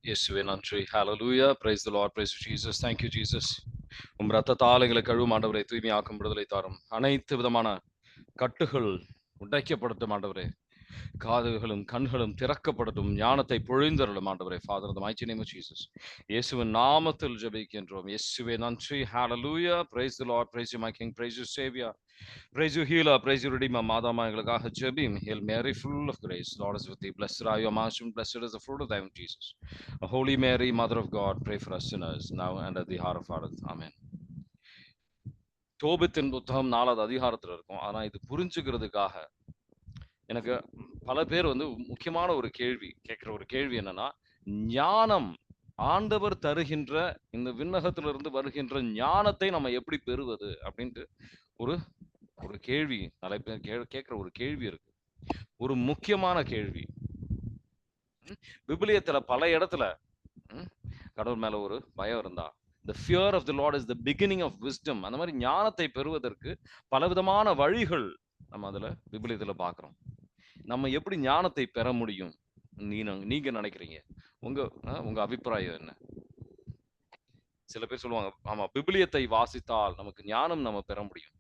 இயேசுவே நன்றி. ஹalleluya. Praise the Lord. Praise Jesus. Thank you Jesus. ரத்தத்தால் எங்களை கழுவும் ஆண்டவரே, தூய்மையாக்கும், விடுதலை தாரும். அனைத்து விதமான கட்டுகள் உடைக்கப்படட்டும் ஆண்டவரே. காதுகளும் கண்களும் திறக்கப்படட்டும். ஞானத்தை பொழிந்தருளும் ஆண்டவரே. Father, in the mighty name of Jesus. இயேசுவின் நாமத்தில் ஜெபிக்கின்றோம். இயேசுவே நன்றி. Hallelujah. Praise the Lord. Praise you my King. Praise you Savior. Praise you healer. Praise you redeemer. மாதாமா எங்களுக்காக ஜெபியும். Hail Mary, full of grace. Lord is with thee. Blessed are you amongst women. Blessed is the fruit of thy womb, Jesus. Holy Mary, Mother of God, pray for us sinners, now and at the hour of our death. Amen. தோபித்தின் புத்தகம் 4வது அதிகாரத்தில் இருக்கும். ஆனா இது புரிஞ்சுக்கிறதுக்காக எனக்கு பல பேர் வந்து முக்கியமான ஒரு கேள்வி கேட்கிற ஒரு கேள்வி என்னன்னா, ஞானம் ஆண்டவர் தருகின்ற இந்த விண்ணகத்திலிருந்து வருகின்ற ஞானத்தை நம்ம எப்படி பெறுவது அப்படின்ட்டு ஒரு ஒரு கேள்வி நிறைய பேர் கேட்கிற ஒரு கேள்வி இருக்கு. ஒரு முக்கியமான கேள்வி. விபிலியத்துல பல இடத்துல கடவுள் மேல ஒரு பயம் இருந்தா, the fear of the Lord is the beginning of wisdom, அந்த மாதிரி ஞானத்தை பெறுவதற்கு பலவிதமான வழிகள் நம்ம அதுல விபிலியத்துல பார்க்கிறோம். நம்ம எப்படி ஞானத்தை பெற முடியும் நீங்க நினைக்கிறீங்க? உங்க அபிப்பிராயம் என்ன? சில பேர் சொல்லுவாங்க, ஆமா விபிலியத்தை வாசித்தால் நமக்கு ஞானம் நம்ம பெற முடியும்.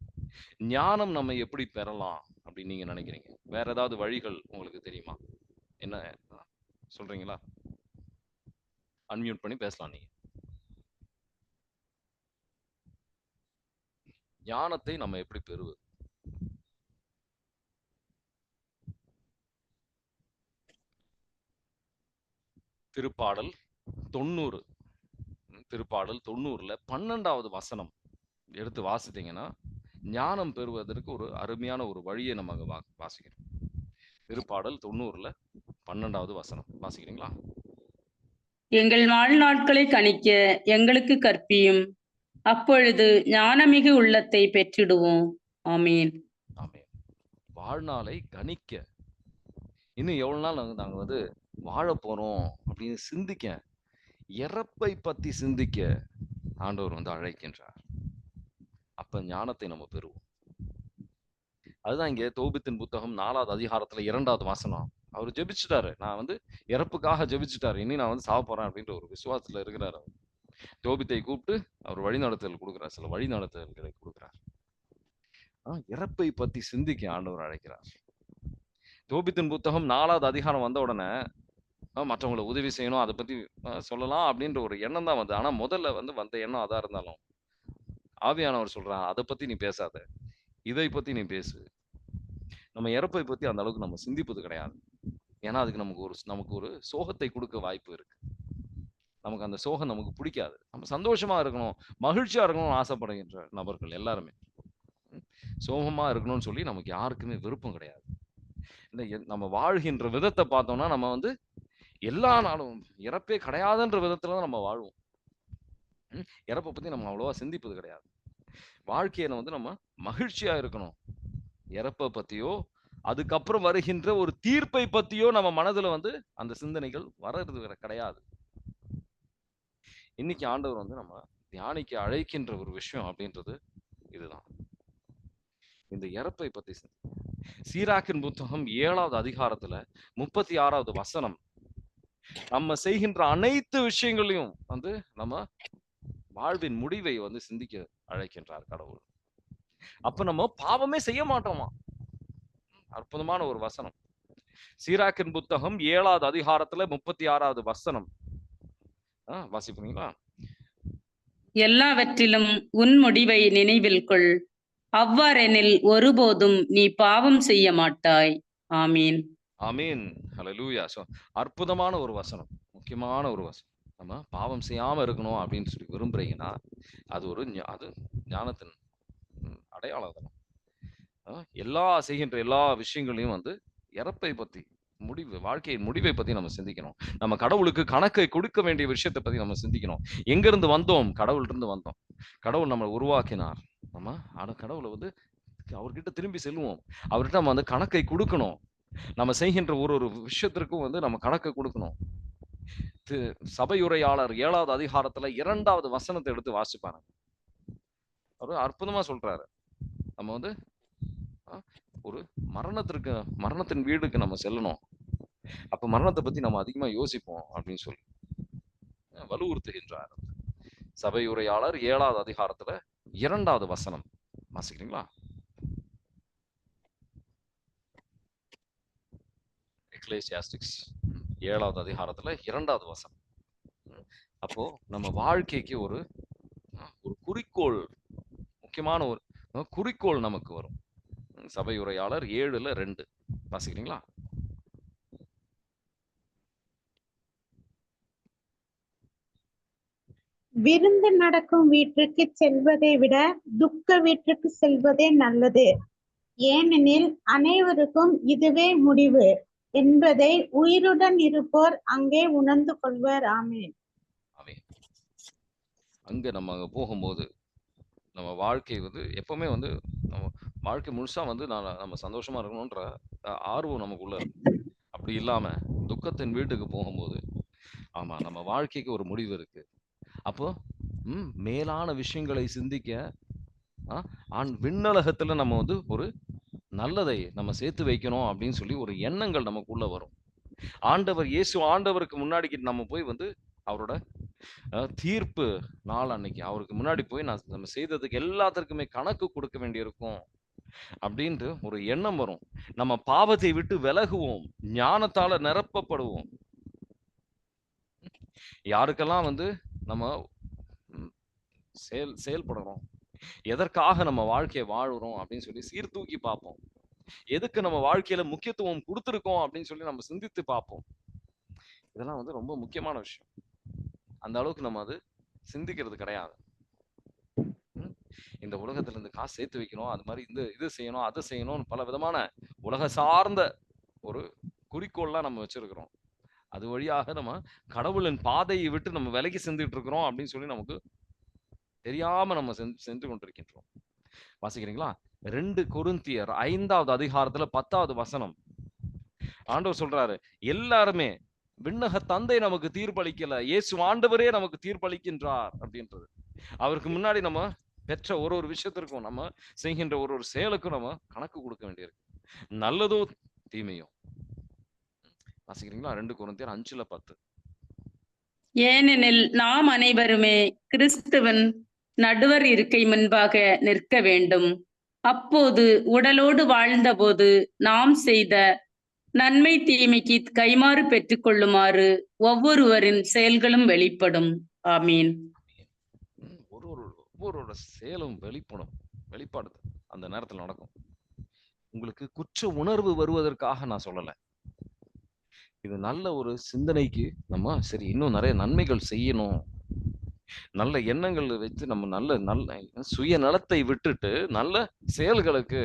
ஞானம் நம்ம எப்படி பெறலாம் அப்படின்னு நீங்க நினைக்கிறீங்க? வேற ஏதாவது வழிகள் உங்களுக்கு தெரியுமா? என்ன சொல்றீங்களா? அன்மியூட் பண்ணி பேசலாம். நீங்க ஞானத்தை நம்ம எப்படி பெறுவது? திருப்பாடல் 90 திருப்பாடல் 90ல 12வது வசனம் எடுத்து வாசித்தீங்கன்னா ஞானம் பெறுவதற்கு ஒரு அருமையான ஒரு வழியை நம்ம அங்க வாசிக்கிறோம். திருப்பாடல் 90ல 12வது வசனம் வாசிக்கிறீங்களா? எங்கள் வாழ்நாட்களை கணிக்க எங்களுக்கு கற்பியும், அப்பொழுது ஞானமிகு உள்ளத்தை பெற்றிடுவோம். ஆமீன். ஆமீன். வாழ்நாளை கணிக்க, இன்னும் எவ்வளவு நாள் நாங்க வந்து வாழ போறோம் அப்படின்னு சிந்திக்க, இறப்பை பத்தி சிந்திக்க ஆண்டவர் வந்து அழைக்கின்றார். அப்ப ஞானத்தை நம்ம பெறுவோம். அதுதான் இங்க தோபித்தின் புத்தகம் 4வது அதிகாரத்துல 2வது வசனம். அவர் ஜெபிச்சுட்டாரு. நான் வந்து இறப்புக்காக ஜெபிச்சுட்டாரு. இனி நான் வந்து சாவ போறேன் அப்படின்ற ஒரு விசுவாசத்துல இருக்கிறார். அவர் தோபித்தை கூப்பிட்டு அவர் வழிநடத்தல் கொடுக்கிறார். சில வழிநடத்தல்களை கொடுக்கிறார். இறப்பை பத்தி சிந்திக்க ஆண்டவர் அழைக்கிறார். தோபித்தின் புத்தகம் 4வது அதிகாரம் வந்த உடனே மற்றவங்களை உதவி செய்யணும், அதை பத்தி சொல்லலாம் அப்படின்ற ஒரு எண்ணம் தான் வந்து. ஆனா முதல்ல வந்து வந்த எண்ணம் அதா இருந்தாலும் ஆவியானவர் சொல்றான், அதை பத்தி நீ பேசாத, இதை பத்தி நீ பேசு. நம்ம இறப்பை பத்தி அந்த அளவுக்கு நம்ம சிந்திப்பது கிடையாது. ஏன்னா அதுக்கு நமக்கு ஒரு சோகத்தை கொடுக்க வாய்ப்பு இருக்கு. நமக்கு அந்த சோகம் நமக்கு பிடிக்காது. நம்ம சந்தோஷமா இருக்கணும், மகிழ்ச்சியா இருக்கணும்னு ஆசைப்படுகின்ற நபர்கள் எல்லாருமே. சோகமா இருக்கணும்னு சொல்லி நமக்கு யாருக்குமே விருப்பம் கிடையாது. நம்ம வாழ்கின்ற விதத்தை பார்த்தோம்னா நம்ம வந்து எல்லா நாளும் இறப்பே கிடையாதுன்ற விதத்துல தான் நம்ம வாழ்வோம். இறப்பை பத்தி நம்ம அவ்வளவா சிந்திப்பது கிடையாது. வாழ்க்கையில வந்து நம்ம மகிழ்ச்சியா இருக்கணும். இறப்பை பத்தியோ அதுக்கப்புறம் வருகின்ற ஒரு தீர்ப்பை பத்தியோ நம்ம மனதுல வந்து அந்த சிந்தனைகள் வர்றது கிடையாது. இன்னைக்கு ஆண்டவர் வந்து நம்ம தியானிக்க அழைக்கின்ற ஒரு விஷயம் அப்படின்றது இதுதான். இந்த இறப்பை பத்தி சீராக்கின் புத்தகம் 7வது அதிகாரத்துல 36வது வசனம், நம்ம செய்கின்ற அனைத்து விஷயங்களையும் வந்து நம்ம வாழ்வின் முடிவை வந்து சிந்திக்க அழைக்கின்றார் கடவுள். அப்ப நம்ம பாவமே செய்ய மாட்டோமா? அற்புதமான ஒரு வசனம். சீராக்கின் புத்தகம் 7வது அதிகாரத்துல 36வது வசனம் வாசிப்பீங்களா? எல்லாவற்றிலும் உன் முடிவை நினைவில் கொள், அவ்வாறெனில் ஒருபோதும் நீ பாவம் செய்ய மாட்டாய். ஆமீன். ஆமீன். ஹல்லேலூயா. அற்புதமான ஒரு வசனம், முக்கியமான ஒரு வசனம். நம்ம பாவம் செய்யாம இருக்கணும் அப்படின்னு சொல்லி விரும்புறீங்கன்னா அது ஞானத்தின் அடையாளம் தான். செய்கின்ற எல்லா விஷயங்களையும் வந்து இறப்பை பத்தி, வாழ்க்கையின் முடிவை பத்தி நம்ம சிந்திக்கணும். நம்ம கடவுளுக்கு கணக்கை கொடுக்க வேண்டிய விஷயத்தை பத்தி நம்ம சிந்திக்கணும். எங்க இருந்து வந்தோம்? கடவுள் இருந்து வந்தோம். கடவுள் நம்மளை உருவாக்கினார். நம்ம கடவுளை வந்து அவர்கிட்ட திரும்பி செல்லுவோம். அவர்கிட்ட நம்ம வந்து கணக்கை கொடுக்கணும். நம்ம செய்கின்ற ஒரு விஷயத்திற்கும் வந்து நம்ம கணக்கை கொடுக்கணும். சபையுரையாளர் 7வது அதிகாரத்துல 2வது வசனத்தை எடுத்து வாசிப்பாங்க. அவர் அற்புதமா சொல்றாரு, நம்ம வந்து ஒரு மரணத்தின் வீடுக்கு நம்ம செல்லணும். அப்ப மரணத்தை பத்தி நம்ம அதிகமா யோசிப்போம் அப்படின்னு சொல்லி. வலுவுறுத்துகின்றார். சபை உரையாளர் 7வது அதிகாரத்துல 2வது வசனம் வாசிக்கிறீங்களா? எக்லேசியாஸ்டிக்ஸ் 7வது அதிகாரத்துல 2வது வசனம். அப்போ நம்ம வாழ்க்கைக்கு ஒரு குறிக்கோள், முக்கியமான ஒரு குறிக்கோள் நமக்கு வரும். சபை உரையாளர் 7:2 வாசிக்கிறீங்களா? விருந்து நடக்கும் வீட்டிற்கு செல்வதை விட துக்க வீட்டிற்கு செல்வதே நல்லது, ஏனெனில் அனைவருக்கும் இதுவே முடிவு என்பதை உயிருடன் இருப்போர் அங்கே உணர்ந்து கொள்வர். ஆமென். அங்க நம்ம அங்க போகும்போது நம்ம வாழ்க்கை எப்பவுமே நம்ம வாழ்க்கை முழுசா நம்ம சந்தோஷமா இருக்கணும்ன்ற ஆர்வம் நமக்குள்ள இருக்கும். அப்படி இல்லாம துக்கத்தின் வீட்டுக்கு போகும்போது ஆமா நம்ம வாழ்க்கைக்கு ஒரு முடிவு இருக்கு. அப்போ மேலான விஷயங்களை சிந்திக்க விண்ணலகத்துல நம்ம ஒரு நல்லதை நம்ம சேர்த்து வைக்கணும் அப்படின்னு சொல்லி ஒரு எண்ணங்கள் நமக்குள்ள வரும். இயேசு ஆண்டவருக்கு முன்னாடி நம்ம போய் அவரோட தீர்ப்பு நாள் அன்னைக்கு அவருக்கு முன்னாடி போய் நம்ம செய்ததுக்கு எல்லாத்திற்குமே கணக்கு கொடுக்க வேண்டியிருக்கும் அப்படின்ட்டு ஒரு எண்ணம் வரும். நம்ம பாவத்தை விட்டு விலகுவோம், ஞானத்தால நிரப்பப்படுவோம். யாருக்கெல்லாம் நம்ம செயல்படுறோம், எதற்காக நம்ம வாழ்க்கையை வாழுறோம் அப்படின்னு சொல்லி சீர்தூக்கி பார்ப்போம். எதுக்கு நம்ம வாழ்க்கையில முக்கியத்துவம் கொடுத்துருக்கோம் அப்படின்னு சொல்லி நம்ம சிந்தித்து பார்ப்போம். இதெல்லாம் ரொம்ப முக்கியமான விஷயம். அந்த அளவுக்கு நம்ம சிந்திக்கிறது கிடையாது. இந்த உலகத்துல இருந்து காசு சேர்த்து வைக்கணும், அது மாதிரி இது செய்யணும், அதை செய்யணும், பல விதமான உலக சார்ந்த ஒரு குறிக்கோள்லாம் நம்ம வச்சிருக்கிறோம். அது வழியாக நம்ம கடவுளின் பாதையை விட்டு நம்ம விலகி செஞ்சுட்டு இருக்கிறோம் அப்படின்னு சொல்லி நமக்கு தெரியாம நம்ம சென்று கொண்டிருக்கின்றோம். வாசிக்கிறீங்களா? 2 கொரிந்தியர் 5வது அதிகாரத்துல 10வது வசனம். ஆண்டவர் சொல்றாரு, எல்லாருமே விண்ணக தந்தை நமக்கு தீர்ப்பளிக்கல, இயேசு ஆண்டவரே நமக்கு தீர்ப்பளிக்கின்றார் அப்படின்றது. அவருக்கு முன்னாடி நம்ம பெற்ற ஒரு விஷயத்திற்கும் நம்ம செய்கின்ற ஒரு செயலுக்கும் நம்ம கணக்கு கொடுக்க வேண்டியிருக்கு, நல்லதோ தீமையோ. வாசிக்கிறீங்களா? 2 கொரிந்தியர் 5:10. ஏனெனில் நாம் அனைவருமே கிறிஸ்துவன் நடுவர் இருக்கை முன்பாக நிற்க வேண்டும். அப்போது உடலோடு வாழ்ந்தபோது நாம் செய்த நன்மை தீமைக்கு கைமாறு பெற்றுக் கொள்ளுமாறு ஒவ்வொருவரின் செயல்களும் வெளிப்படும். ஆமீன். ஒவ்வொருவரோட செயலும் வெளிப்பாடு அந்த நேரத்தில் நடக்கும். உங்களுக்கு குற்ற உணர்வு வருவதற்காக நான் சொல்லல. இது நல்ல ஒரு சிந்தனைக்கு நம்ம சரி இன்னும் நிறைய நன்மைகள் செய்யணும், நல்ல எண்ணங்கள் வைத்து நம்ம நல்ல சுயநலத்தை விட்டுட்டு நல்ல செயல்களுக்கு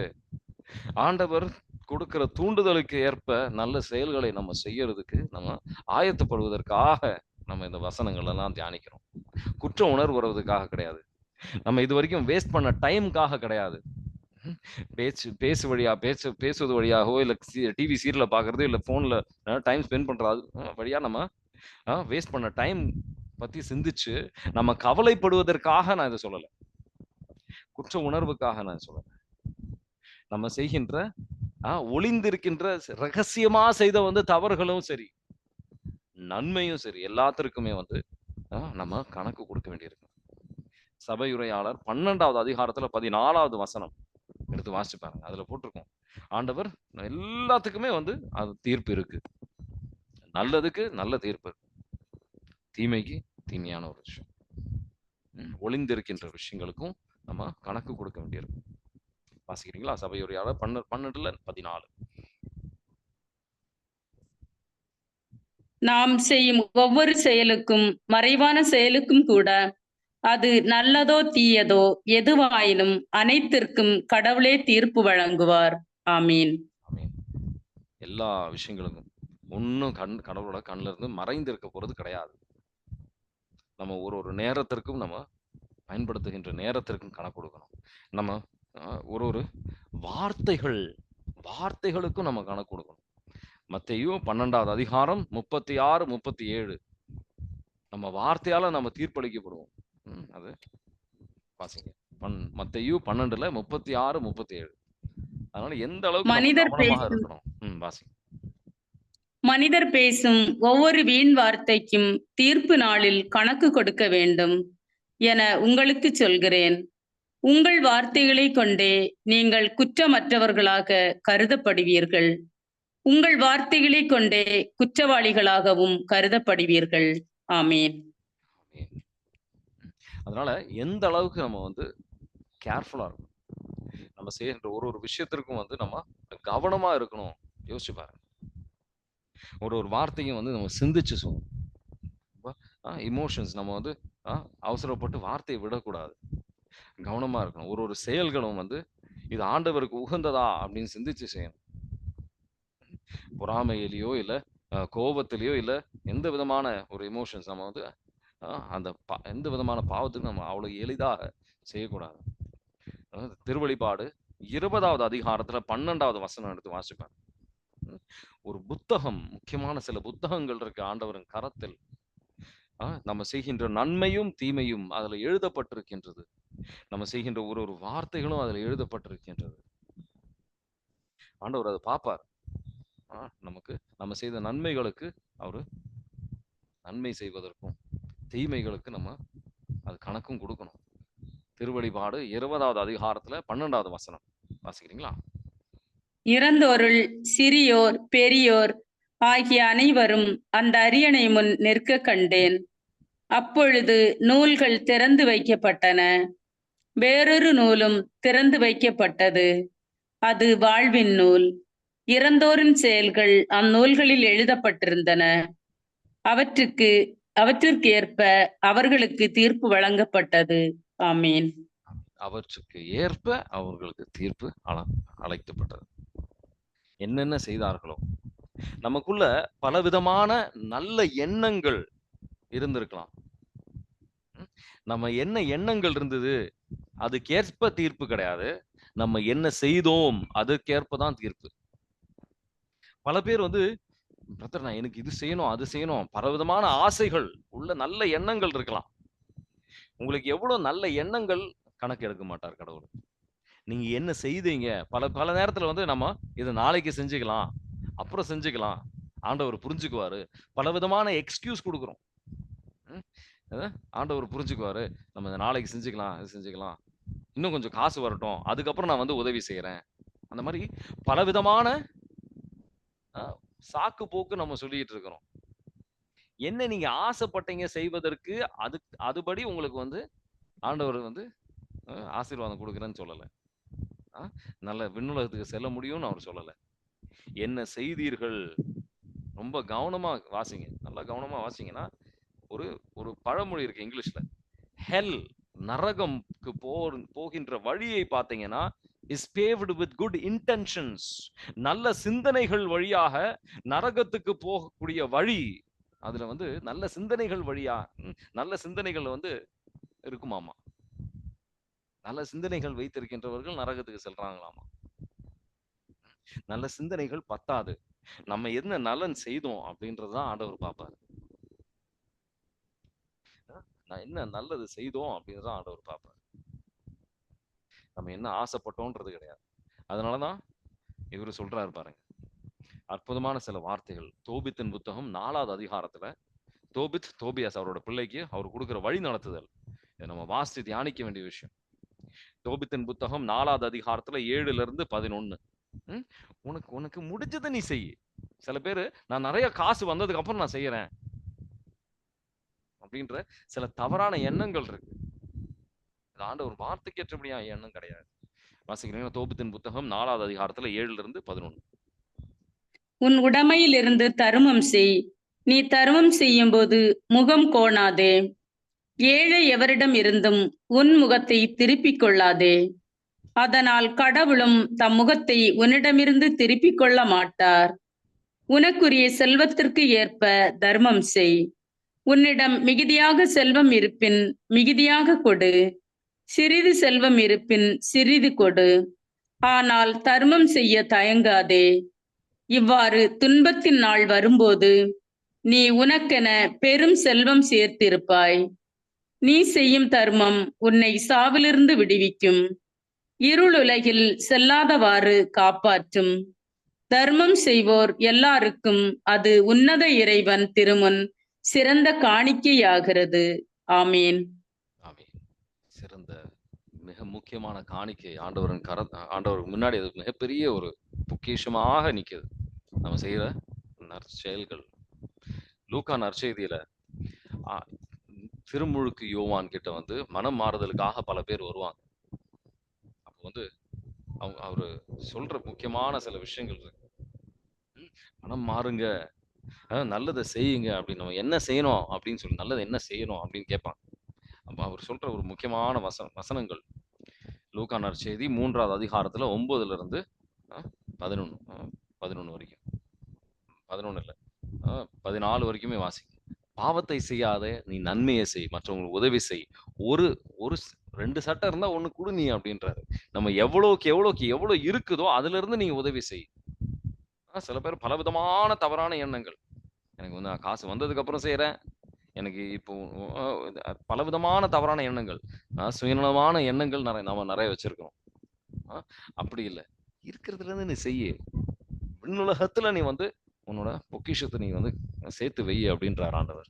ஆண்டவர் கொடுக்கிற தூண்டுதலுக்கு ஏற்ப நல்ல செயல்களை நம்ம செய்யறதுக்கு நம்ம ஆயத்தப்படுவதற்காக நம்ம இந்த வசனங்கள் எல்லாம் தியானிக்கிறோம். குற்ற உணர்வு வருவதற்காக கிடையாது. நம்ம இது வரைக்கும் வேஸ்ட் பண்ண டைமுக்காக கிடையாது. பேசுவது வழியாகவோ இல்ல டிவி சீரியல பாக்குறது இல்ல போன்ல டைம் ஸ்பெண்ட் பண்றது வழியா நம்ம வேஸ்ட் பண்ண டைம் பத்தி சிந்திச்சு நம்ம கவலைப்படுவதற்காக நான் இதை சொல்லல. குற்ற உணர்வுக்காக நான் சொல்லல. நம்ம செய்கின்ற ஒளிந்திருக்கின்ற ரகசியமா செய்த தவறுகளும் சரி நன்மையும் சரி எல்லாத்திற்குமே நம்ம கணக்கு கொடுக்க வேண்டியிருக்கு. சபையுரையாளர் 12வது அதிகாரத்துல 14வது வசனம் எடுத்து வாசிச்சு பாருங்க. அதுல போட்டிருக்கோம், ஆண்டவர் எல்லாத்துக்குமே அது தீர்ப்பு இருக்கு. நல்லதுக்கு நல்ல தீர்ப்பு, தீமைக்கு தீமையான ஒரு விஷயம், ஒளிந்திருக்கின்ற விஷயங்களுக்கும் நம்ம கணக்கு கொடுக்க வேண்டியிருக்கு. வாசிக்கிறீங்களா? சபையுரையாளர் 12:14. நாம் செய்யும் ஒவ்வொரு செயலுக்கும் மறைவான செயலுக்கும் கூட அது நல்லதோ தீயதோ எதுவாயினும் அனைத்திற்கும் கடவுளே தீர்ப்பு வழங்குவார். ஆமீன். எல்லா விஷயங்களுக்கும் ஒன்னும் கடவுளோட கண்ணுல இருந்து மறைந்து இருக்க போறது கிடையாது. நம்ம ஒரு நேரத்திற்கும் நம்ம பயன்படுத்துகின்ற நேரத்திற்கும் கணக்கு கொடுக்கணும். நம்ம ஒரு வார்த்தைகளுக்கும் நம்ம கணக்கு கொடுக்கணும். மத்தேயு 12வது அதிகாரம் 36, 37. நம்ம வார்த்தையால நம்ம தீர்ப்பளிக்கப்படுவோம். அது வாசிங்க. மத்தேயு 12ல 36, 37. அதனால எந்த அளவுக்கு மனிதர் கவனமாக இருக்கணும். வாசிங்க. மனிதர் பேசும் ஒவ்வொரு வீண் வார்த்தைக்கும் தீர்ப்பு நாளில் கணக்கு கொடுக்க வேண்டும் என உங்களுக்கு சொல்கிறேன். உங்கள் வார்த்தைகளை கொண்டே நீங்கள் குற்றமற்றவர்களாக கருதப்படுவீர்கள். உங்கள் வார்த்தைகளை கொண்டே குற்றவாளிகளாகவும் கருதப்படுவீர்கள். ஆமீன். அதனால எந்த அளவுக்கு நம்ம வந்து கேர்ஃபுல்லா இருக்கணும், நம்ம செய்கின்ற ஒரு விஷயத்திற்கும் வந்து நம்ம கவனமா இருக்கணும். யோசிச்சு பாருங்க. ஒரு வார்த்தையும் வந்து நம்ம சிந்திச்சு சொல்லணும். இமோஷன்ஸ் நம்ம வந்து அவசரப்பட்டு வார்த்தையை விடக்கூடாது, கவனமா இருக்கணும். ஒரு செயல்களும் வந்து இது ஆண்டவருக்கு உகந்ததா அப்படின்னு சிந்திச்சு செய்யணும். பொறாமையிலையோ இல்லை கோபத்திலையோ இல்லை எந்த விதமான ஒரு எமோஷன்ஸ் நம்ம வந்து அந்த எந்த விதமான பாவத்துக்கு நம்ம அவ்வளவு எளிதாக செய்யக்கூடாது. திருவெளிப்பாடு 20வது அதிகாரத்துல 12வது வசனம் எடுத்து வாசிப்பாங்க. ஒரு புத்தகம், முக்கியமான சில புத்தகங்கள் இருக்கு ஆண்டவரின் கரத்தில். நம்ம செய்கின்ற நன்மையும் தீமையும் அதுல எழுதப்பட்டிருக்கின்றது. நம்ம செய்கின்ற ஒரு வார்த்தைகளும் அதுல எழுதப்பட்டிருக்கின்றது. ஆண்டவர் அதை பார்ப்பார். நமக்கு நம்ம செய்த நன்மைகளுக்கு அவரு நன்மை செய்வதற்கும் தீமைகளுக்கு நம்ம அது கணக்கும் கொடுக்கணும். திருவெளிப்பாடு 20வது அதிகாரத்துல 12வது வசனம் வாசிக்கிறீங்களா? இறந்தோருள் சிறியோர் பெரியோர் ஆகிய அனைவரும் அந்த அரியணை முன் நிற்க கண்டேன். அப்பொழுது நூல்கள் திறந்து வைக்கப்பட்டன. வேறொரு நூலும் திறந்து வைக்கப்பட்டது. அது வாழ்வின் நூல். இறந்தோரின் செயல்கள் அந்நூல்களில் எழுதப்பட்டிருந்தன. அவற்றிற்கு ஏற்ப அவர்களுக்கு தீர்ப்பு வழங்கப்பட்டது. ஆமீன். அவற்றுக்கு ஏற்ப அவர்களுக்கு தீர்ப்பு அளிக்கப்பட்டது. என்னென்ன செய்தார்களோ, நமக்குள்ள பலவிதமான நல்ல எண்ணங்கள் இருந்திருக்கலாம். நம்ம என்ன எண்ணங்கள் இருந்தது அதுக்கேற்ப தீர்ப்பு கிடையாது. நம்ம என்ன செய்தோம் அதுக்கேற்பதான் தீர்ப்பு. பல பேர் வந்து பிரதர் நான் எனக்கு இது செய்யணும் அது செய்யணும், பலவிதமான ஆசைகள் உள்ள நல்ல எண்ணங்கள் இருக்கலாம். உங்களுக்கு எவ்வளவு நல்ல எண்ணங்கள் கணக்கு எடுக்க மாட்டார் கடவுள். நீங்க என்ன செய்தீங்க, பல நேரத்துல வந்து நம்ம இதை நாளைக்கு செஞ்சுக்கலாம், அப்புறம் செஞ்சுக்கலாம், ஆண்டவர் புரிஞ்சுக்குவாரு. பல விதமான எக்ஸ்கியூஸ் கொடுக்குறோம். ஆண்டவர் புரிஞ்சுக்குவாரு, நம்ம இதை நாளைக்கு செஞ்சுக்கலாம், இது செஞ்சுக்கலாம், இன்னும் கொஞ்சம் காசு வரட்டும், அதுக்கப்புறம் நான் வந்து உதவி செய்யறேன். அந்த மாதிரி பலவிதமான சாக்கு போக்கு நம்ம சொல்லிட்டு இருக்கிறோம். என்ன நீங்க ஆசைப்பட்டீங்க செய்வதற்கு அதுபடி உங்களுக்கு வந்து ஆண்டவர் வந்து ஆசீர்வாதம் கொடுக்குறேன்னு சொல்லலை. நல்ல விண்ணுலகத்துக்கு செல்ல முடியும்னு அவர் சொல்லலை. என்ன செய்தீர்கள், ரொம்ப கவனமா வாசிங்க, நல்லா கவனமா வாசிங்கன்னா ஒரு பழமொழி இருக்கு இங்கிலீஷ்ல, ஹெல் நரகம்க்கு போகின்ற வழியை பார்த்தீங்கன்னா is paved with good intentions. நல்ல சிந்தனைகள் வழியாக நரகத்துக்கு போகக்கூடிய வழி, அதுல வந்து நல்ல சிந்தனைகள் வழியா நல்ல சிந்தனைகள் வந்து இருக்குமாமா. நல்ல சிந்தனைகள் வைத்திருக்கின்றவர்கள் நரகத்துக்கு செல்றாங்களாமா. நல்ல சிந்தனைகள் பத்தாது, நம்ம என்ன நலன் செய்தோம் அப்படின்றதுதான் ஆண்டவர் பார்ப்பாரு. நான் என்ன நல்லது செய்தோம் அப்படின்றதான் ஆண்டவர் பார்ப்பாரு. நம்ம என்ன ஆசைப்பட்டோன்றது கிடையாது. அதனாலதான் இவரு சொல்றாரு பாருங்க, அற்புதமான சில வார்த்தைகள். தோபித்தின் புத்தகம் 4வது அதிகாரத்துல தோபியாஸ் அவரோட பிள்ளைக்கு அவர் கொடுக்குற வழி நடத்துதல், இதை நம்ம வாசித்து தியானிக்க வேண்டிய விஷயம். தோபித்தின் புத்தகம் 4வது அதிகாரத்துல 7-11. உனக்கு முடிஞ்சதை நீ செய். சில பேரு நான் நிறைய காசு வந்ததுக்கு அப்புறம் நான் செய்யறேன் அப்படின்ற சில தவறான எண்ணங்கள் இருக்கு. ஆண்டவர் வார்த்தைக்கு ஏற்றபடியா எண்ணம் கிடையாது. வாசிக்கிறீங்களா? தோபித்தின் புத்தகம் 4வது அதிகாரத்துல 7-11. உன் உடைமையில் இருந்து தருமம் செய். நீ தருமம் செய்யும் போது முகம் கோணாதே. ஏழை எவரிடம் இருந்தும் உன் முகத்தை திருப்பிக் கொள்ளாதே. அதனால் கடவுளும் தம் முகத்தை உன்னிடமிருந்து திருப்பிக் கொள்ள மாட்டார். உனக்குரிய செல்வத்திற்கு ஏற்ப தர்மம் செய். உன்னிடம் மிகுதியாக செல்வம் இருப்பின் மிகுதியாக கொடு. சிறிது செல்வம் இருப்பின் சிறிது கொடு. ஆனால் தர்மம் செய்ய தயங்காதே. இவ்வாறு துன்பத்தின் நாள் வரும்போது நீ உனக்கென பெரும் செல்வம் சேர்த்திருப்பாய். நீ செய்யும் தர்மம் உன்னை சாவிலிருந்து விடுவிக்கும். இருளுலகில் செல்லாதவாறு காப்பாற்றும். தர்மம் செய்வோர் எல்லாருக்கும் அது உன்னத இறைவன் திருமுன் சிறந்த காணிக்கையாகிறது. ஆமீன். ஆமென். சிறந்த மிக முக்கியமான காணிக்கை ஆண்டவருக்கு முன்னாடி அது மிகப்பெரிய ஒரு பொக்கிஷமாக நிக்குது. நம்ம செய்யற நற்செயல்கள். லூக்கா நற்செய்தியில ஆ, திருமுழுக்கு யோவான் கிட்ட வந்து மனம் மாறுதலுக்காக பல பேர் வருவாங்க. அப்போ வந்து அவரு சொல்ற முக்கியமான சில விஷயங்கள் இருக்கு. மனம் மாறுங்க, நல்லதை செய்யுங்க அப்படின்னு. நம்ம என்ன செய்யணும் அப்படின்னு சொல்லி, நல்லது என்ன செய்யணும் அப்படின்னு கேட்பாங்க. அப்ப அவர் சொல்ற ஒரு முக்கியமான வசனங்கள் லூக்கா நற்செய்தி 3வது அதிகாரத்துல 9ல இருந்து 11 11 வரைக்கும், 11 இல்ல 14 வரைக்குமே வாசிங்க. பாவத்தை செய்யாத, நீ நன்மையை செய், மற்றவங்களுக்கு உதவி செய். ஒரு ஒரு 2 சட்டை இருந்தா 1 குடு நீ அப்படின்றாரு. நம்ம எவ்வளவு இருக்குதோ அதுல இருந்து நீங்க உதவி செய். சில பேர் பலவிதமான தவறான எண்ணங்கள். எனக்கு வந்து காசு வந்ததுக்கு அப்புறம் செய்றேன். எனக்கு இப்போ பலவிதமான தவறான எண்ணங்கள், சுயநலமான எண்ணங்கள் நாம நிறைய வச்சிருக்கிறோம். அப்படி இல்ல. இருக்கிறதுல இருந்து நீ செய்யு. விண்ணுலகத்துல நீ வந்து உன்னோட பொக்கிஷத்தை நீ வந்து சேர்த்து வை அப்படின்றார் ஆண்டவர்.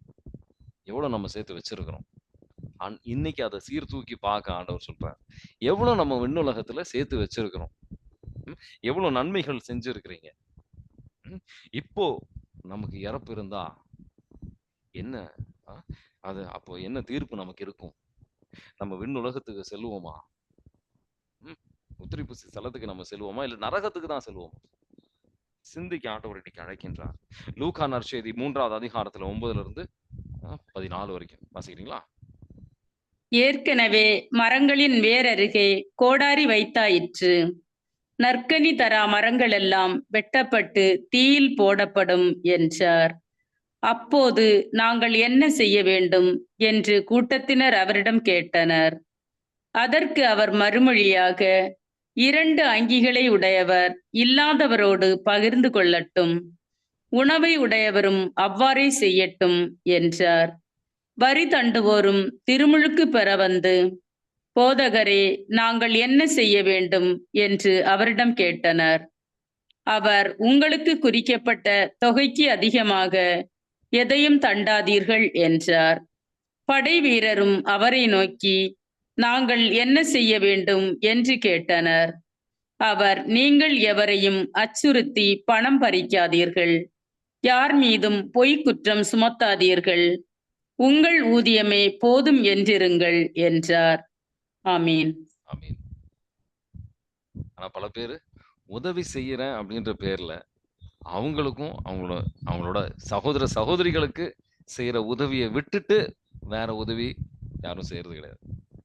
எவ்வளவு நம்ம சேர்த்து வச்சிருக்கிறோம். இன்னைக்கு அதை சீர்தூக்கி பார்க்க ஆண்டவர் சொல்றார். எவ்வளவு நம்ம விண்ணுலகத்துல சேர்த்து வச்சிருக்கிறோம். எவ்வளவு நன்மைகள் செஞ்சிருக்கிறீங்க. இப்போ நமக்கு இறப்பு இருந்தா என்ன, அது அப்போ என்ன தீர்ப்பு நமக்கு இருக்கும்? நம்ம விண்ணுலகத்துக்கு செல்லுவோமா? உத்திரிப்பு ஸ்தலத்துக்கு நம்ம செல்வோமா, இல்ல நரகத்துக்கு தான் செல்வோமா? சிந்திக்க ஆண்டவர் இன்னைக்கு அழைக்கின்றார். லூக்கா நற்செய்தி 3வது அதிகாரத்துல 9ல இருந்து 14 வரைக்கும் வாசிக்கிறீங்களா? ஏற்கனவே மரங்களின் வேரருகே கோடாரி வைத்தாயிற்று. நற்கனி தரா மரங்கள் எல்லாம் வெட்டப்பட்டு தீயில் போடப்படும் என்றார். அப்போது நாங்கள் என்ன செய்ய வேண்டும் என்று கூட்டத்தினர் அவரிடம் கேட்டனர். அதற்கு அவர் மறுமொழியாக, 2 அங்கிகளை உடையவர் இல்லாதவரோடு பகிர்ந்து கொள்ளட்டும், உணவை உடையவரும் அவ்வாறே செய்யட்டும் என்றார். வரி தண்டுவோரும் திருமுழுக்கு பெற வந்து, போதகரே, நாங்கள் என்ன செய்ய வேண்டும் என்று அவரிடம் கேட்டனர். அவர், உங்களுக்கு குறிக்கப்பட்ட தொகைக்கு அதிகமாக எதையும் தண்டாதீர்கள் என்றார். படை வீரரும் அவரை நோக்கி, நாங்கள் என்ன செய்ய வேண்டும் என்று கேட்டனர். அவர், நீங்கள் எவரையும் அச்சுறுத்தி பணம் பறிக்காதீர்கள், யார் மீதும் பொய் குற்றம் சுமத்தாதீர்கள், உங்கள் ஊதியமே போதும் என்றிருங்கள் என்றார். ஆமீன். ஆமீன். ஆனா பல பேரு உதவி செய்யறேன் அப்படின்ற பேர்ல அவங்களுக்கும் அவங்களோட சகோதர சகோதரிகளுக்கு செய்யற உதவியை விட்டுட்டு வேற உதவி யாரும் செய்யறது கிடையாது.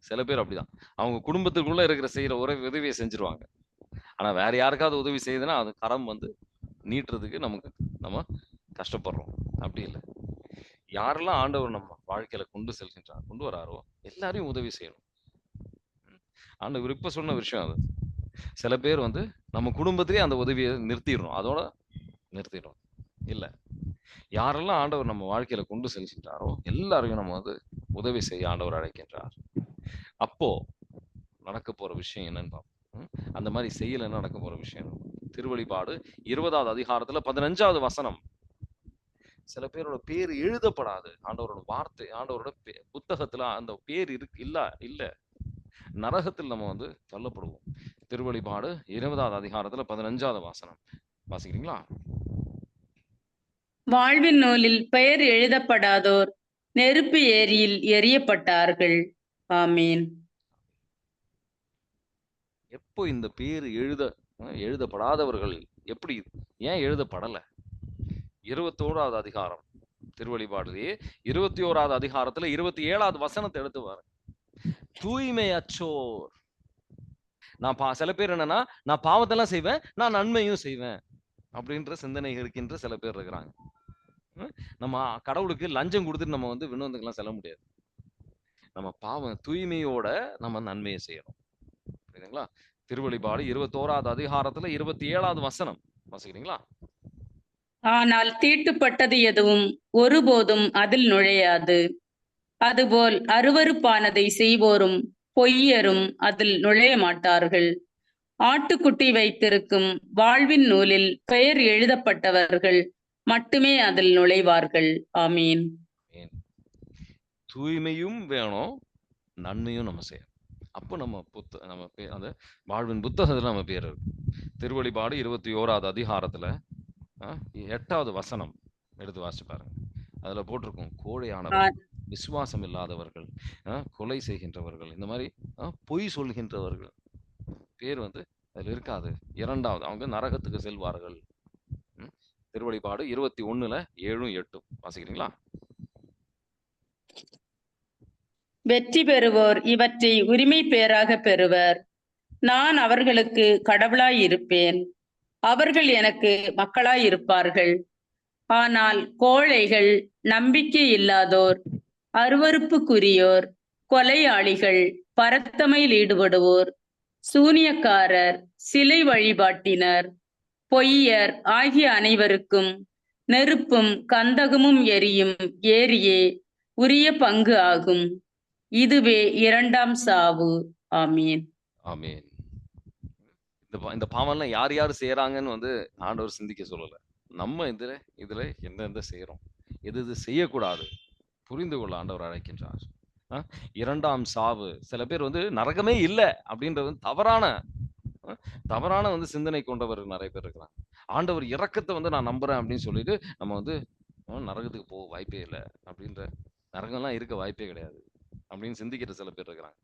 சில பேர் அப்படிதான். அவங்க குடும்பத்துக்குள்ள இருக்கிற செய்யற உதவியை செஞ்சிருவாங்க. ஆனா வேற யாருக்காவது உதவி செய்யுதுன்னா அது கரம் வந்து நீட்டுறதுக்கு நம்ம கஷ்டப்படுறோம். அப்படி இல்லை. யாரெல்லாம் ஆண்டவர் நம்ம வாழ்க்கையில கொண்டு வராரோ எல்லாரையும் உதவி செய்யணும். ஆண்டவர் இப்ப சொன்ன விஷயம் அது. சில பேர் வந்து நம்ம குடும்பத்திலேயே அந்த உதவியை நிறுத்திடணும், அதோட நிறுத்திடும். இல்ல, யாரெல்லாம் ஆண்டவர் நம்ம வாழ்க்கையில கொண்டு செல்கின்றாரோ எல்லாரையும் நம்ம வந்து உதவி செய்ய ஆண்டவர் அழைக்கின்றார். அப்போ நடக்க போற விஷயம் என்னன்னு பார்ப்போம். அந்த மாதிரி செய்யலன்னு நடக்க போற விஷயம். திருவெளிப்பாடு 20வது அதிகாரத்துல 15வது வசனம். சில பேரோட பேர் எழுதப்படாது. ஆண்டவரோட வார்த்தை, ஆண்டவரோட புத்தகத்துல அந்த பேர் இல்ல. நரகத்தில் நம்ம வந்து தள்ளப்படுவோம். திருவெளிப்பாடு 20வது அதிகாரத்துல 15வது வசனம் வாசிக்கிறீங்களா? வாழ்வின் நூலில் பெயர் எழுதப்படாதோர் நெருப்பு ஏரியில் எரியப்பட்டார்கள். ஆமீன். எப்போ இந்த பேர் எழுதப்படாதவர்கள் எப்படி, ஏன் எழுதப்படல? 21வது அதிகாரம் திருவெளிப்பாடுலயே 21வது அதிகாரத்துல 27வது வசனத்தை எடுத்து வர, தூய்மை அற்றோர். சில பேர் என்னன்னா, நான் பாவத்தெல்லாம் செய்வேன், நான் நன்மையும் செய்வேன் அப்படின்ற சிந்தனை இருக்கின்ற சில பேர் இருக்கிறாங்க. நம்ம கடவுளுக்கு லஞ்சம் கொடுத்துட்டு நம்ம வந்து வினோதங்கள்லாம் செல்ல முடியாது. நம்ம பாவம் தூய்மையோட நம்ம நன்மையை செய்யணும். புரியுதுங்களா? திருவெளிப்பாடு 21வது அதிகாரத்துல 27வது வசனம் வாசிக்கிறீங்களா? ஆனால் தீட்டுப்பட்டது எதுவும் ஒருபோதும் அதில் நுழையாது. அதுபோல் அருவருப்பானதை செய்வோரும் பொய்யரும் அதில் நுழைய மாட்டார்கள். ஆட்டுக்குட்டி வைத்திருக்கும் வாழ்வின் நூலில் பெயர் எழுதப்பட்டவர்கள் மட்டுமே அதில் நுழைவார்கள். ஆமீன். ஏன் தூய்மையும் வேணும், நன்மையும் நம்ம செய்யணும். அப்போ நம்ம நம்ம அந்த வாழ்வின் புத்தகத்துல நம்ம பேர் இருக்கு. திருவெளிப்பாடு 21வது அதிகாரத்துல 8வது வசனம் எடுத்து வாசிச்சு பாருங்க. அதுல போட்டிருக்கும், கோழையானவர்கள், விசுவாசம் இல்லாதவர்கள், கொலை செய்கின்றவர்கள், இந்த மாதிரி பொய் சொல்கின்றவர்கள் பேர் வந்து அதுல இருக்காது. 2வது அவங்க நரகத்துக்கு செல்வார்கள். திருவெளிப்பாடு 21ல 7, 8 வாசிக்கிறீங்களா? வெற்றி பெறுவோர் இவற்றை உரிமை பேராக பெறுவர். நான் அவர்களுக்கு கடவுளாய் இருப்பேன், அவர்கள் எனக்கு மக்களாய் இருப்பார்கள். ஆனால் கோழைகள், நம்பிக்கை இல்லாதோர், அருவருப்புக்குரியோர், கொலையாளிகள், பரத்தமையில் ஈடுபடுவோர், சூனியக்காரர், சிலை வழிபாட்டினர், பொய்யர் ஆகிய அனைவருக்கும் நெருப்பும் கந்தகமும் எரியும் ஏரியே உரிய பங்கு ஆகும். இதுவே 2ஆம் சாவு. ஆமீன். ஆமீன். இந்த பாவம்லாம் யார் யார் செய்யறாங்கன்னு வந்து ஆண்டவர் சிந்திக்க சொல்லல. நம்ம இதுல எந்தெந்த செய்யறோம், எது செய்யக்கூடாது புரிந்து கொள்ள ஆண்டவர் அழைக்கின்றார். 2ஆம் சாவு. சில பேர் வந்து நரகமே இல்லை அப்படின்றது தவறான வந்து சிந்தனை கொண்டவர் நிறைய பேர் இருக்கிறாங்க. ஆண்டவர் இரக்கத்தை வந்து நான் நம்புறேன் அப்படின்னு சொல்லிட்டு நம்ம வந்து நரகத்துக்கு போக வாய்ப்பே இல்லை அப்படின்ற, நரகம்லாம் இருக்க வாய்ப்பே கிடையாது அப்படின்னு சிந்திக்கிற சில பேர் இருக்கிறாங்க.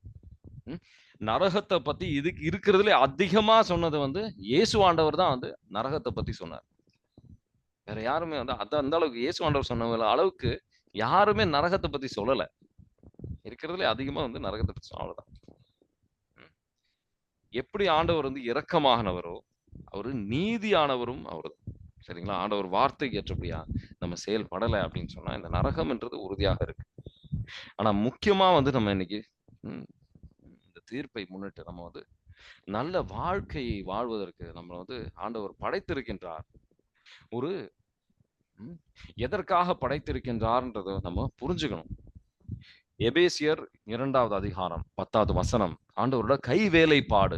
நரகத்தை பத்தி இதுக்கு இருக்கிறதுல அதிகமா சொன்னது வந்து இயேசு ஆண்டவர் தான் வந்து நரகத்தை பத்தி சொன்னார். வேற யாருமே வந்து அந்த அளவுக்கு இயேசு ஆண்டவர் சொன்ன அளவுக்கு யாருமே நரகத்தை பத்தி சொல்லல. இருக்கிறதுல அதிகமா வந்து நரகத்தை பத்தி அவ்வளவுதான். எப்படி ஆண்டவர் வந்து இரக்கமானவரோ அவரு நீதியானவரும் அவரு. சரிங்களா? ஆண்டவர் வார்த்தைக்கு ஏற்றபடியா நம்ம செயல்படலை அப்படின்னு சொன்னா இந்த நரகம் என்றது உறுதியாக இருக்கு. ஆனா முக்கியமா வந்து நம்ம இன்னைக்கு இந்த தீர்ப்பை முன்னிட்டு நம்ம வந்து நல்ல வாழ்க்கையை வாழ்வதற்கு நம்ம வந்து ஆண்டவர் படைத்திருக்கின்றார். ஒரு எதற்காக படைத்திருக்கின்றார்ன்றதை நம்ம புரிஞ்சுக்கணும். எபேசியர் 2வது அதிகாரம் 10வது வசனம், ஆண்டவரோட கை வேலைப்பாடு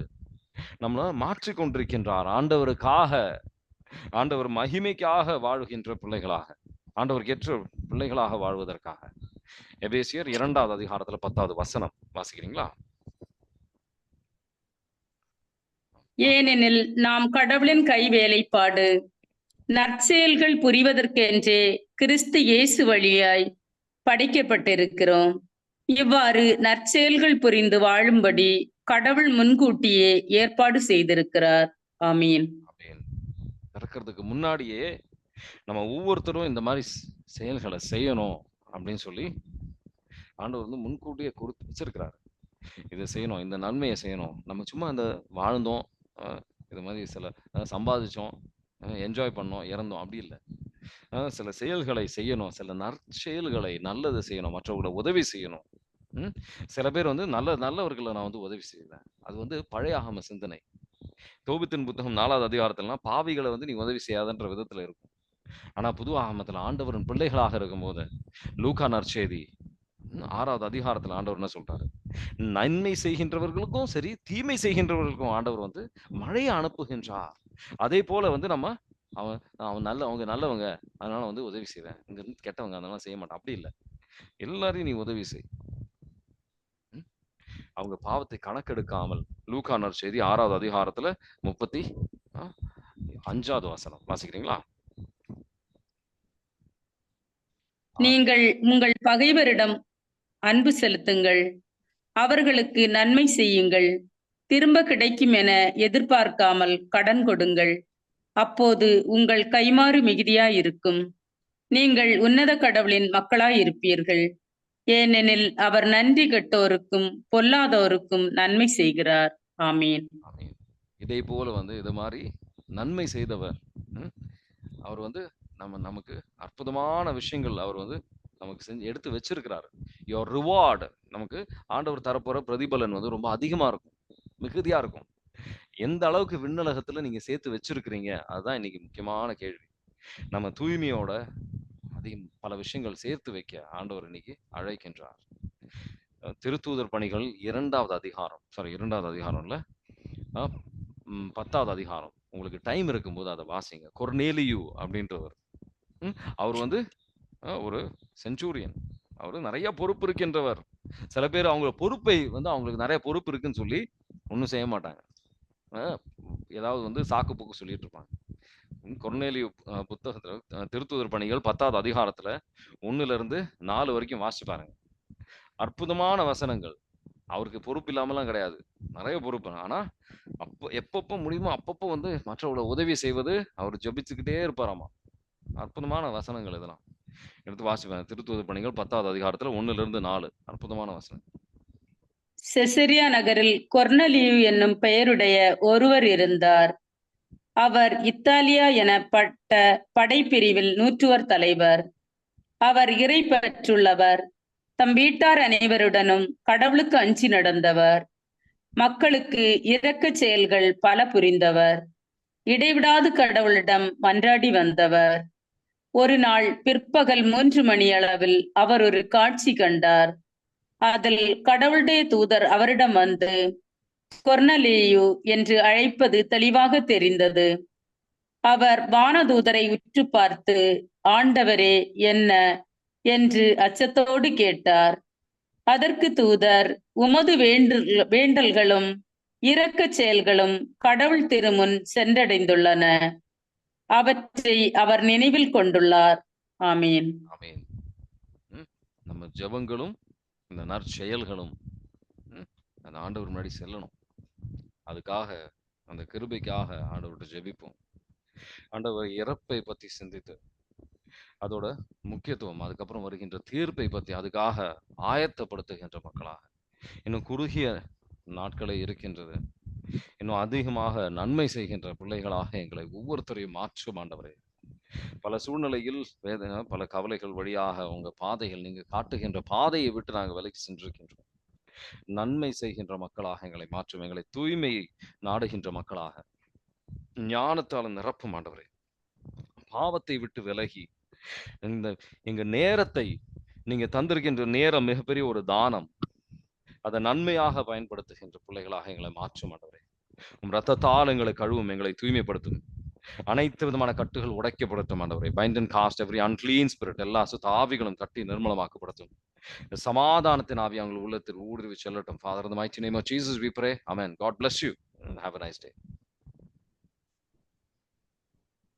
நம்மள மாற்றிக்கொண்டிருக்கின்றார். ஆண்டவருக்காக, ஆண்டவர் மகிமைக்காக வாழ்கின்ற பிள்ளைகளாக, ஆண்டவருக்கு ஏற்ற பிள்ளைகளாக வாழ்வதற்காக. எபேசியர் 2வது அதிகாரத்துல 10வது வசனம் வாசிக்கிறீங்களா? ஏனெனில் நாம் கடவுளின் கை வேலைப்பாடு, நற்செயல்கள் புரிவதற்கென்றே கிறிஸ்து இயேசு வழியாய் படைக்கப்பட்டிருக்கிறோம். இவ்வாறு நற்செயல்கள் புரிந்து வாழும்படி கடவுள் முன்கூட்டியே ஏற்பாடு செய்திருக்கிறார். ஆமீன். பிறக்கிறதுக்கு முன்னாடியே நம்ம ஒவ்வொருத்தரும் இந்த மாதிரி செயல்களை செய்யணும் அப்படின்னு சொல்லி ஆண்டவர் வந்து முன்கூட்டியே கொடுத்து வச்சிருக்கிறாரு. இதை செய்யணும், இந்த நன்மையை செய்யணும். நம்ம சும்மா இந்த வாழ்ந்தோம், இது மாதிரி சில சம்பாதிச்சோம், என்ஜாய் பண்ணோம், இறந்தோம் அப்படி இல்லை. சில செயல்களை செய்யணும், சில நற்செயல்களை நல்லது செய்யணும், மற்றவர்களை உதவி செய்யணும். சில பேர் வந்து நல்லவர்களை நான் வந்து உதவி செய்வேன். அது வந்து பழைய ஆகம சிந்தனை. தோபித்தின் புத்தகம் 4வது அதிகாரத்துலலாம் பாவிகளை வந்து நீ உதவி செய்யாதன்ற விதத்துல இருக்கும். ஆனா புது ஆகமத்துல ஆண்டவரின் பிள்ளைகளாக இருக்கும்போது லூக்கா நற்செய்தி 6வது அதிகாரத்துல ஆண்டவர் என்ன சொல்றாரு, நன்மை செய்கின்றவர்களுக்கும் சரி தீமை செய்கின்றவர்களுக்கும் ஆண்டவர் வந்து மழையை அனுப்புகின்றார். அதே போல வந்து நம்ம அவங்க நல்லவங்க அதனால வந்து உதவி செய்வேன், இங்க இருந்து கெட்டவங்க அதனால செய்ய மாட்டான் அப்படி இல்லை. எல்லாரையும் நீ உதவி செய். அவங்க பாவத்தை கணக்கெடுக்காமல். லூக்கா நற்செய்தி 6வது அதிகாரத்துல 35வது வசனம் வாசிக்கிறீங்களா? நீங்கள் உங்கள் பகைவரிடம் அன்பு செலுத்துங்கள், அவர்களுக்கு நன்மை செய்யுங்கள், திரும்ப கிடைக்கும் என எதிர்பார்க்காமல் கடன் கொடுங்கள், அப்போது உங்கள் கைமாறு மிகுதியாயிருக்கும். நீங்கள் உன்னத கடவுளின் மக்களாயிருப்பீர்கள், ஏனெனில் அவர் நன்றி கெட்டோருக்கும் பொல்லாதோருக்கும் நன்மை செய்கிறார். ஆமீன். இதே போல வந்து இது மாதிரி நன்மை செய்தவர் அவர் வந்து நமக்கு அற்புதமான விஷயங்கள் அவர் வந்து நமக்கு செஞ்சு எடுத்து வச்சிருக்கிறாரு. யோர் ரிவார்டு, நமக்கு ஆண்டவர் தரப்போற பிரதிபலன் வந்து ரொம்ப அதிகமா இருக்கும், மிகுதியா இருக்கும். எந்த அளவுக்கு விண்ணுலகத்துல நீங்க சேர்த்து வச்சிருக்கிறீங்க அதுதான் இன்னைக்கு முக்கியமான கேள்வி. நம்ம தூய்மையோட பல விஷயங்கள் சேர்த்து வைக்க ஆண்டவர் இன்னைக்கு அழைக்கின்றார். திருத்தூதர் பணிகள் 2வது அதிகாரம்ல 10வது அதிகாரம். உங்களுக்கு டைம் இருக்கும்போது அதை வாசிங்க. கொர்நேலியு அப்படின்றவர். அவர் வந்து ஒரு செஞ்சூரியன். அவரு நிறைய பொறுப்பு இருக்கின்றவர். சில பேர் அவங்க பொறுப்பை வந்து அவங்களுக்கு நிறைய பொறுப்பு இருக்குன்னு சொல்லி ஒன்றும் செய்ய மாட்டாங்க. ஏதாவது வந்து சாக்கு போக்கு சொல்லிட்டு இருப்பாங்க. கொர்நேலியு புத்தகத்துல திருத்துதர் பணிகள் 10வது அதிகாரத்துல 1லிருந்து 4 வரைக்கும் வாசிச்சு பாருங்க. அற்புதமான வசனங்கள். அவருக்கு பொறுப்பு இல்லாமலாம் கிடையாது. நிறைய பொறுப்பு. ஆனா எப்பப்போ முடியுமோ அப்பப்போ வந்து மற்றவங்களை உதவி செய்வது, அவர் ஜெபிச்சுக்கிட்டே இருப்பாராமா. அற்புதமான வசனங்கள் இதெல்லாம். எடுத்து வாசிப்பேன். திருத்துதர் பணிகள் 10வது அதிகாரத்துல 1லிருந்து 4 அற்புதமான வசனம். செசரியா நகரில் கொர்நலியு என்னும் பெயருடைய ஒருவர் இருந்தார். அவர் இத்தாலியா எனப்பட்ட படைப்பிரிவில் 100 தலைவர். அவர் இறை பற்றுள்ளவர். தம் வீட்டார் அனைவருடனும் கடவுளுக்கு அஞ்சி நடந்தவர். மக்களுக்கு இரக்கச் செயல்கள் பல புரிந்தவர். இடைவிடாது கடவுளிடம் மன்றாடி வந்தவர். ஒரு நாள் பிற்பகல் 3 மணியளவில் அவர் ஒரு காட்சி கண்டார். அதில் கடவுளுடைய தூதர் அவரிடம் வந்து கொர்நலியு என்று அழைப்பது தெளிவாக தெரிந்தது. அவர் வானதூதரை உற்று பார்த்து, ஆண்டவரே, என்ன என்று அச்சத்தோடு கேட்டார். அதற்கு தூதர், உமது வேண்டல்களும் இரக்கச் செயல்களும் கடவுள் திருமுன் சென்றடைந்துள்ளன. அவற்றை அவர் நினைவில் கொண்டுள்ளார். ஆமீன். ஆமீன். நம்ம ஜெபங்களும் இந்த நற்செயல்களும் அந்த ஆண்டவர் முன்னாடி செல்லணும். அதுக்காக அந்த கிருபைக்காக ஆண்டவர்கிட்ட ஜெபிப்போம். ஆண்டவர் இறப்பை பத்தி சிந்தித்து அதோட முக்கியத்துவம், அதுக்கப்புறம் வருகின்ற தீர்ப்பை பத்தி அதுக்காக ஆயத்தப்படுத்துகின்ற மக்களாக, இன்னும் குறுகிய நாட்களே இருக்கின்றது, இன்னும் அதிகமாக நன்மை செய்கின்ற பிள்ளைகளாக எங்களை ஒவ்வொருத்தரையும் மாற்றும் ஆண்டவரே. பல சூழ்நிலையில் வேதனை, பல கவலைகள் வழியாக உங்க பாதைகள், நீங்க காட்டுகின்ற பாதையை விட்டு நாங்கள் விலகி சென்றிருக்கின்றோம். நன்மை செய்கின்ற மக்களாக எங்களை மாற்றும். எங்களை தூய்மை நாடுகின்ற மக்களாக ஞானத்தால் நிரப்பும் ஆண்டவரே. பாவத்தை விட்டு விலகி எங்க நேரத்தை, நீங்க தந்திருக்கின்ற நேரம் மிகப்பெரிய ஒரு தானம், அதை நன்மையாக பயன்படுத்துகின்ற பிள்ளைகளாக எங்களை மாற்றும் ஆண்டவரே. உம் ரத்தத்தால் எங்களை கழுவும், எங்களை தூய்மைப்படுத்தும், அனைத்து விதமான கட்டுகள் உடைக்கப்படட்டும் ஆண்டவரே. Bind and cast every unclean spirit, எல்லா சுத்த ஆவிகளும் கட்டி நிர்மலமாக்கப்படட்டும். சமாதானத்தின் ஆவி அவங்கள் உள்ளத்தில் ஊடுருவி செல்லட்டும். Father, in the mighty name of Jesus we pray. Amen. God bless you and have a nice day.